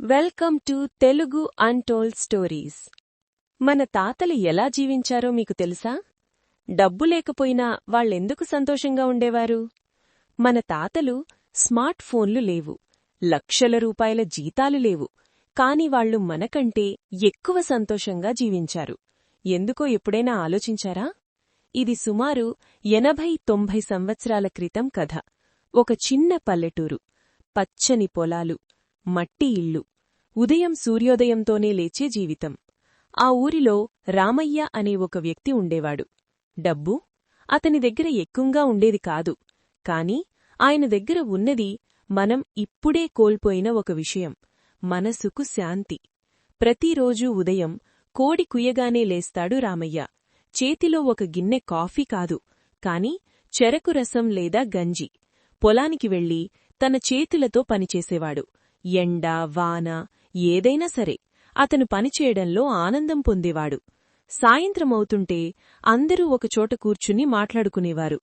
Welcome to Telugu untold stories. మన తాతలు ఎలా జీవించారో మీకు తెలుసా? డబ్బు లేకపోయినా వాళ్ళెందుకు సంతోషంగా ఉండేవారు? మన తాతలు స్మార్ట్ ఫోన్లు లేవు, లక్షల రూపాయల జీతాలు లేవు, కాని వాళ్లు మనకంటే ఎక్కువ సంతోషంగా జీవించారు. ఎందుకో ఎప్పుడైనా ఆలోచించారా? ఇది సుమారు 80-90 సంవత్సరాల క్రితం కథ. ఒక చిన్న పల్లెటూరు, పచ్చని పొలాలు, మట్టి ఇల్లు, ఉదయం సూర్యోదయంతోనే లేచే జీవితం. ఆ ఊరిలో రామయ్య అనే ఒక వ్యక్తి ఉండేవాడు. డబ్బు అతని దగ్గర ఎక్కువగా ఉండేది కాదు, కాని ఆయన దగ్గర ఉన్నది మనం ఇప్పుడే కోల్పోయిన ఒక విషయం: మనసుకు శాంతి. ప్రతిరోజూ ఉదయం కోడి కుయ్యగానే లేస్తాడు రామయ్య. చేతిలో ఒక గిన్నె కాఫీ కాదు, కాని చెరకు రసం లేదా గంజి. పొలానికి వెళ్లి తన చేతులతో పనిచేసేవాడు. ఎండ, వాన ఏదైనా సరే అతను పనిచేయడంలో ఆనందం పొందేవాడు. సాయంత్రమవుతుంటే అందరూ ఒకచోట కూర్చుని మాట్లాడుకునేవారు.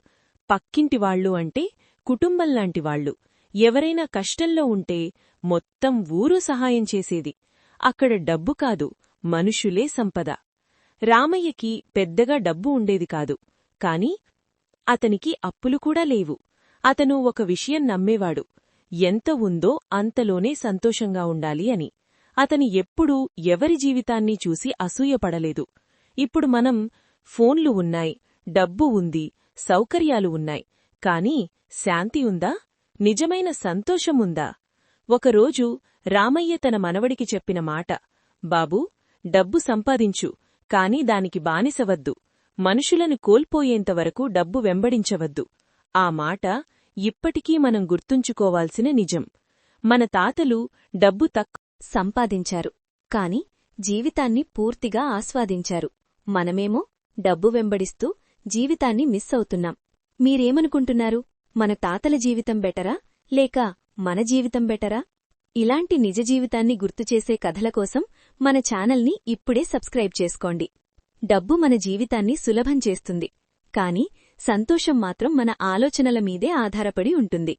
పక్కింటివాళ్లు అంటే కుటుంబంలాంటివాళ్లు. ఎవరైనా కష్టంలో ఉంటే మొత్తం ఊరు సహాయం చేసేది. అక్కడ డబ్బు కాదు, మనుషులే సంపద. రామయ్యకి పెద్దగా డబ్బు ఉండేది కాదు, కాని అతనికి అప్పులు కూడా లేవు. అతను ఒక విషయం నమ్మేవాడు: ఎంత ఉందో అంతలోనే సంతోషంగా ఉండాలి అని. అతను ఎప్పుడూ ఎవరి జీవితాన్ని చూసి అసూయపడలేదు. ఇప్పుడు మనం ఫోన్లు ఉన్నాయి, డబ్బు ఉంది, సౌకర్యాలు ఉన్నాయి, కాని శాంతి ఉందా? నిజమైన సంతోషముందా? ఒకరోజు రామయ్య తన మనవడికి చెప్పిన మాట: బాబూ, డబ్బు సంపాదించు, కాని దానికి బానిసవద్దు. మనుషులను కోల్పోయేంతవరకు డబ్బు వెంబడించవద్దు. ఆ మాట ఇప్పటికీ మనం గుర్తుంచుకోవాల్సిన నిజం. మన తాతలు డబ్బు సంపాదించారు, కాని జీవితాన్ని పూర్తిగా ఆస్వాదించారు. మనమేమో డబ్బు వెంబడిస్తూ జీవితాన్ని మిస్ అవుతున్నాం. మీరేమనుకుంటున్నారు? మన తాతల జీవితం బెటరా, లేక మన జీవితం బెటరా? ఇలాంటి నిజ జీవితాన్ని గుర్తుచేసే కథల కోసం మన ఛానల్ని ఇప్పుడే సబ్స్క్రైబ్ చేసుకోండి. డబ్బు మన జీవితాన్ని సులభం చేస్తుంది, కాని సంతోషం మాత్రం మన ఆలోచనల మీదే ఆధారపడి ఉంటుంది.